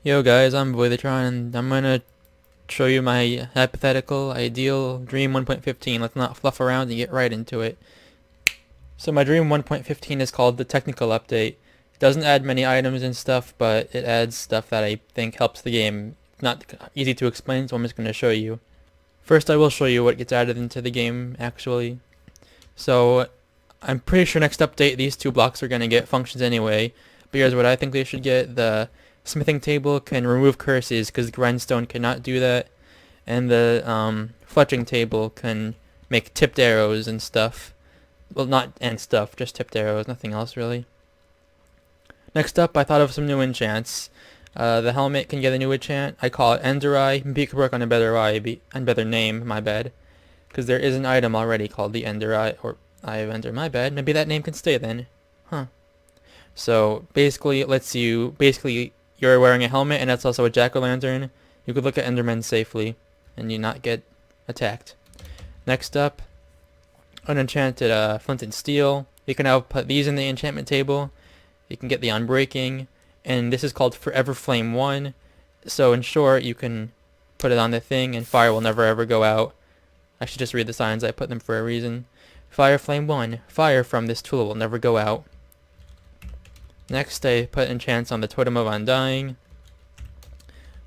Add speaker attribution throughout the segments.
Speaker 1: Yo guys, I'm Voidatron and I'm gonna show you my hypothetical ideal dream 1.15. Let's not fluff around and get right into it. So my dream 1.15 is called the technical update. It doesn't add many items and stuff, but it adds stuff that I think helps the game. Not easy to explain, so I'm just gonna show you. First I will show you what gets added into the game actually. So I'm pretty sure next update these two blocks are gonna get functions anyway, but here's what I think they should get. The smithing table can remove curses because grindstone cannot do that, and the fletching table can make tipped arrows and stuff. Well, not and stuff, just tipped arrows, nothing else really. Next up, I thought of some new enchants. The helmet can get a new enchant. I call it Ender Eye. Maybe it could work on a better name, my bad. Because there is an item already called the Ender Eye, or Eye of Ender, my bad. Maybe that name can stay then. Huh. So, basically, it lets you, you're wearing a helmet and that's also a jack-o'-lantern. You could look at Endermen safely and you not get attacked. Next up, unenchanted flint and steel. You can now put these in the enchantment table. You can get the unbreaking, and this is called Forever Flame 1. So in short, you can put it on the thing and fire will never ever go out. I should just read the signs, I put them for a reason. Fire Flame 1. Fire from this tool will never go out. Next, I put enchants on the Totem of Undying.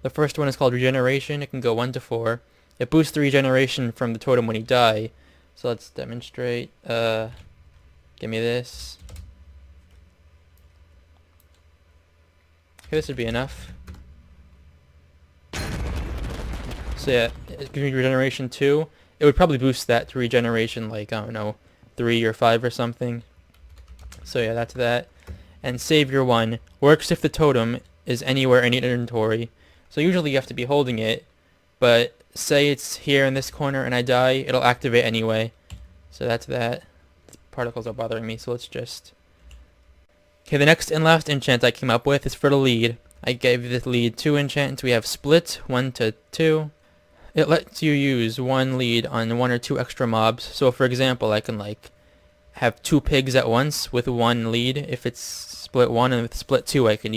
Speaker 1: The first one is called Regeneration. It can go 1 to 4. It boosts the regeneration from the totem when you die. So let's demonstrate. Give me this. Okay, this would be enough. So yeah, it gives me regeneration 2. It would probably boost that to regeneration like, I don't know, 3 or 5 or something. So yeah, that's that. And Savior 1 works if the totem is anywhere in your inventory. So usually you have to be holding it, but say it's here in this corner and I die, it'll activate anyway. So that's that. The particles are bothering me, so let's just... Okay, the next and last enchant I came up with is for the lead. I gave the lead 2 enchants. We have Split, 1 to 2. It lets you use 1 lead on 1 or 2 extra mobs. So for example, I can like have 2 pigs at once with 1 lead. If it's split 1, and with split 2 I can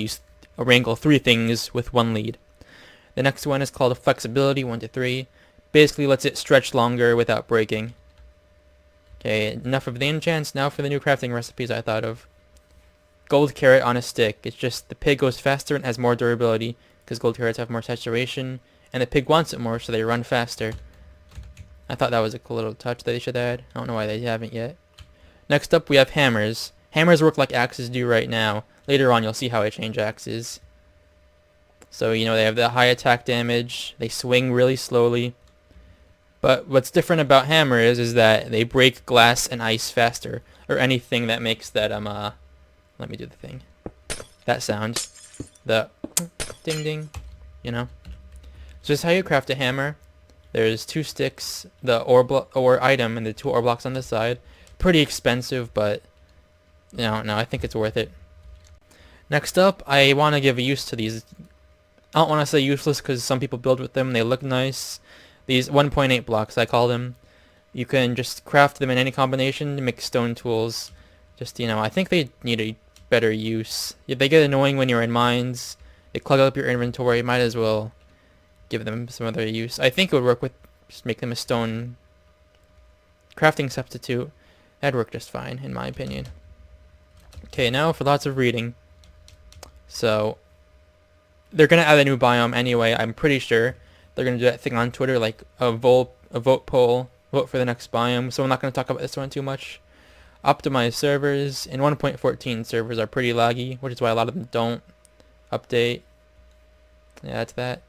Speaker 1: wrangle 3 things with 1 lead. The next one is called Flexibility, 1 to 3. Basically lets it stretch longer without breaking. Okay, enough of the enchants. Now for the new crafting recipes I thought of. Gold carrot on a stick. It's just the pig goes faster and has more durability because gold carrots have more saturation, and the pig wants it more, so they run faster. I thought that was a cool little touch that they should add. I don't know why they haven't yet. Next up, we have hammers. Hammers work like axes do right now. Later on, you'll see how I change axes. So, you know, they have the high attack damage. They swing really slowly. But what's different about hammers is that they break glass and ice faster, or anything that makes that, let me do the thing. That sound. The ding ding, you know. So this is how you craft a hammer. There's 2 sticks, the ore item, and the 2 ore blocks on the side. Pretty expensive, but no, I think it's worth it. Next up, I want to give a use to these. I don't want to say useless because some people build with them. They look nice. These 1.8 blocks, I call them. You can just craft them in any combination to make stone tools. Just, you know, I think they need a better use. If they get annoying when you're in mines, they clog up your inventory, might as well give them some other use. I think it would work with just make them a stone crafting substitute. That'd work just fine, in my opinion. Okay, now for lots of reading. So, they're going to add a new biome anyway, I'm pretty sure. They're going to do that thing on Twitter, like a vote poll, vote for the next biome. So I'm not going to talk about this one too much. Optimized servers. In 1.14, servers are pretty laggy, which is why a lot of them don't update. Yeah, that's that.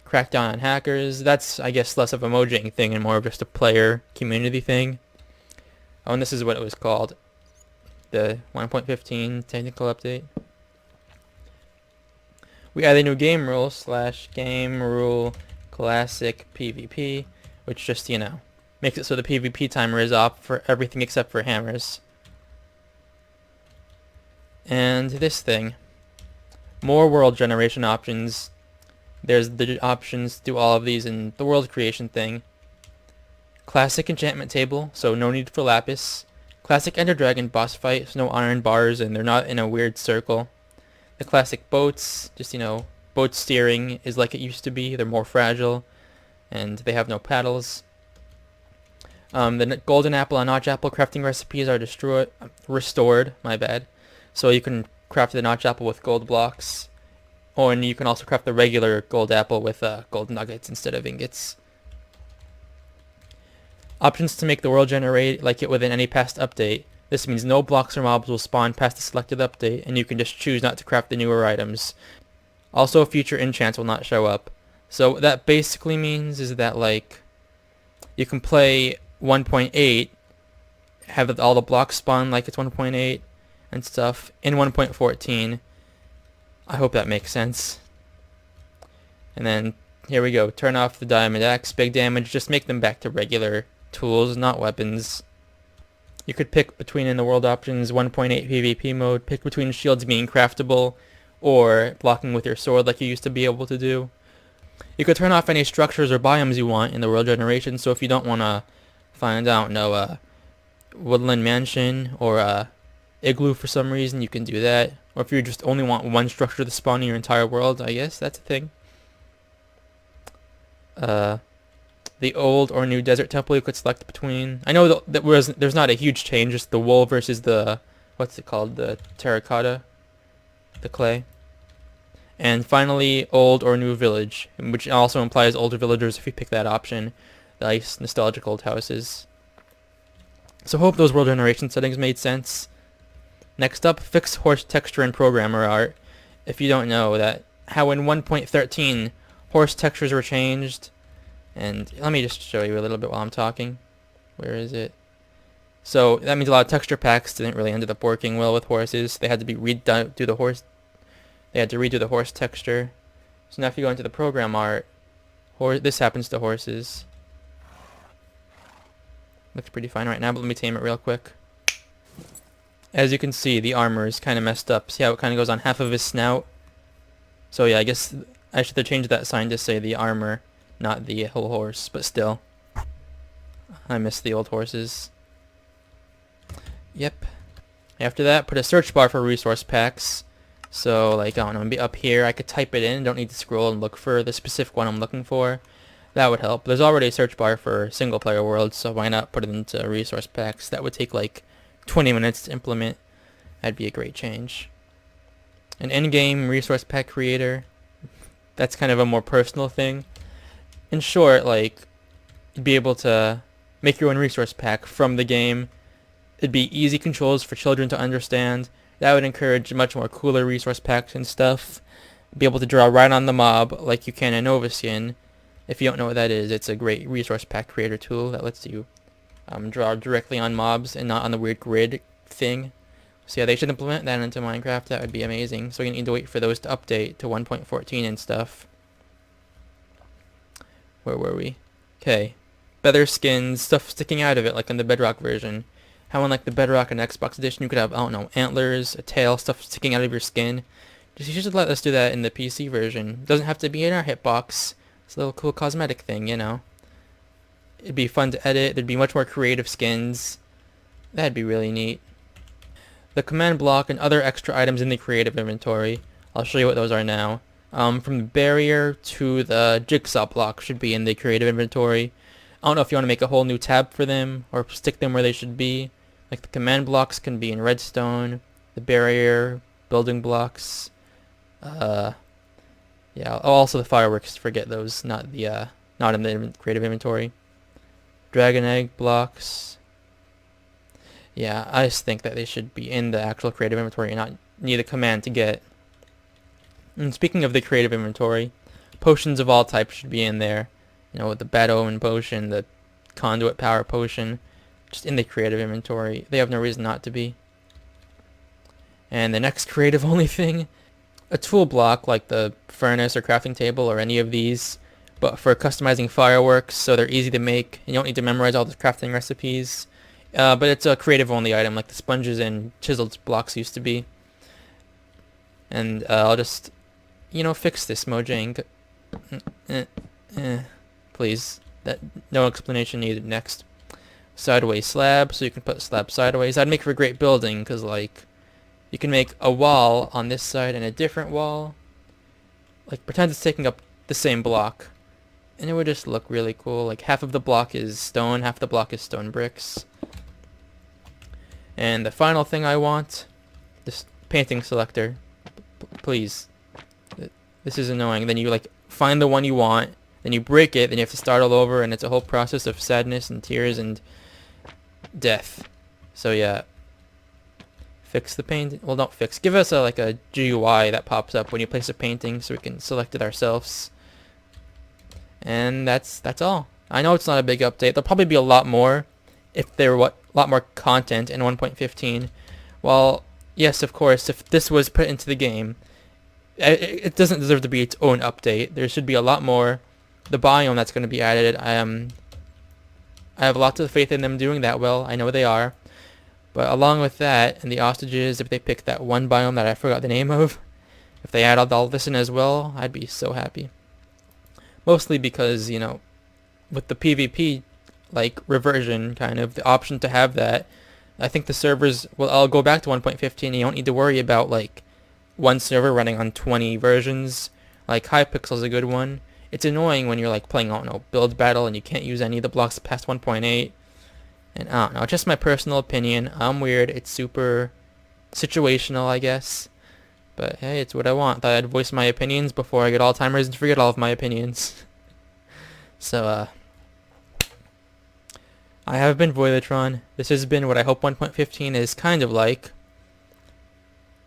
Speaker 1: Crackdown on hackers. That's, I guess, less of a Mojang thing and more of just a player community thing. Oh, and this is what it was called. The 1.15 technical update. We add a new game rule / game rule classic PvP, which just, you know, makes it so the PvP timer is off for everything except for hammers. And this thing. More world generation options. There's the options to do all of these in the world creation thing. Classic enchantment table, so no need for lapis. Classic Ender Dragon boss fight, so no iron bars and they're not in a weird circle. The classic boats, just, you know, boat steering is like it used to be. They're more fragile, and they have no paddles. The golden apple and notch apple crafting recipes are restored, my bad. So you can craft the notch apple with gold blocks, and you can also craft the regular gold apple with gold nuggets instead of ingots. Options to make the world generate like it within any past update. This means no blocks or mobs will spawn past the selected update, and you can just choose not to craft the newer items. Also, future enchants will not show up. So what that basically means is that, like, you can play 1.8, have all the blocks spawn like it's 1.8 and stuff in 1.14. I hope that makes sense. And then here we go. Turn off the diamond axe, big damage. Just make them back to regular tools, not weapons. You could pick between in the world options 1.8 PvP mode, pick between shields being craftable or blocking with your sword like you used to be able to do. You could turn off any structures or biomes you want in the world generation, so if you don't want to find out woodland mansion or igloo for some reason, you can do that. Or if you just only want one structure to spawn in your entire world, I guess that's a thing. The old or new desert temple you could select between. I know that there's not a huge change, just the wool versus the, what's it called, the terracotta, the clay. And finally, old or new village, which also implies older villagers if you pick that option. Nice, nostalgic old houses. So hope those world generation settings made sense. Next up, fix horse texture and programmer art. If you don't know that, how in 1.13 horse textures were changed. And let me just show you a little bit while I'm talking. Where is it? So that means a lot of texture packs didn't really end up working well with horses. They had to be redo the horse. They had to redo the horse texture. So now if you go into the program art, this happens to horses. Looks pretty fine right now, but let me tame it real quick. As you can see, the armor is kind of messed up. See how it kind of goes on half of his snout? So yeah, I guess I should have changed that sign to say the armor, not the whole horse, but still. I miss the old horses. Yep. After that, put a search bar for resource packs. So, like, I don't know, up here, I could type it in, don't need to scroll and look for the specific one I'm looking for. That would help. There's already a search bar for single player worlds, so why not put it into resource packs? That would take like 20 minutes to implement. That'd be a great change. An in-game resource pack creator, that's kind of a more personal thing. In short, like, you'd be able to make your own resource pack from the game. It'd be easy controls for children to understand. That would encourage much more cooler resource packs and stuff. Be able to draw right on the mob like you can in Novaskin. If you don't know what that is, it's a great resource pack creator tool that lets you draw directly on mobs and not on the weird grid thing. So yeah, they should implement that into Minecraft. That would be amazing. So you need to wait for those to update to 1.14 and stuff. Where were we? Okay. Feather skins, stuff sticking out of it like in the Bedrock version. How in like the Bedrock and Xbox edition you could have, I don't know, antlers, a tail, stuff sticking out of your skin. You should let us do that in the PC version. Doesn't have to be in our hitbox. It's a little cool cosmetic thing, you know. It'd be fun to edit. There'd be much more creative skins. That'd be really neat. The command block and other extra items in the creative inventory. I'll show you what those are now. From the barrier to the jigsaw block should be in the creative inventory. I don't know if you want to make a whole new tab for them or stick them where they should be. Like the command blocks can be in redstone. The barrier, building blocks. Yeah, also the fireworks, forget those, not in the creative inventory. Dragon egg blocks. Yeah, I just think that they should be in the actual creative inventory and not need a command to get. And speaking of the creative inventory, potions of all types should be in there. You know, with the Bad Omen potion, the Conduit Power potion, just in the creative inventory. They have no reason not to be. And the next creative only thing, a tool block like the furnace or crafting table or any of these, but for customizing fireworks, so they're easy to make. You don't need to memorize all the crafting recipes. But it's a creative only item like the sponges and chiseled blocks used to be. And I'll just, you know, fix this, Mojang. Please. No explanation needed. Next. Sideways slab, so you can put slab sideways. That'd make for a great building, because, like, you can make a wall on this side and a different wall. like pretend it's taking up the same block, and it would just look really cool. Like half of the block is stone, half the block is stone bricks. And the final thing I want, this painting selector, please. This is annoying. Then you like find the one you want, then you break it, then you have to start all over, and it's a whole process of sadness and tears and death. So yeah, fix the painting. Well, don't fix. Give us like a GUI that pops up when you place a painting, so we can select it ourselves. And that's all. I know it's not a big update. There'll probably be a lot more if there were a lot more content in 1.15. Well, yes, of course, if this was put into the game, it doesn't deserve to be its own update. There should be a lot more. The biome that's going to be added, I have lots of faith in them doing that well. I know they are. But along with that, and the ostriches, if they pick that one biome that I forgot the name of, if they add all this in as well, I'd be so happy. Mostly because, you know, with the PvP, like, reversion, kind of, the option to have that, I think the servers will all go back to 1.15. You don't need to worry about, like, one server running on 20 versions. Like, Hypixel's a good one. It's annoying when you're, like, playing, I don't know, build battle and you can't use any of the blocks past 1.8. And I don't know, just my personal opinion. I'm weird. It's super situational, I guess. But hey, it's what I want. Thought I'd voice my opinions before I get Alzheimer's and forget all of my opinions. So, I have been Voidatron. This has been what I hope 1.15 is kind of like.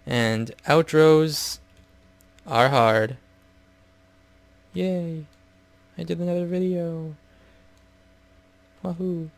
Speaker 1: And outros are hard. Yay. I did another video. Wahoo.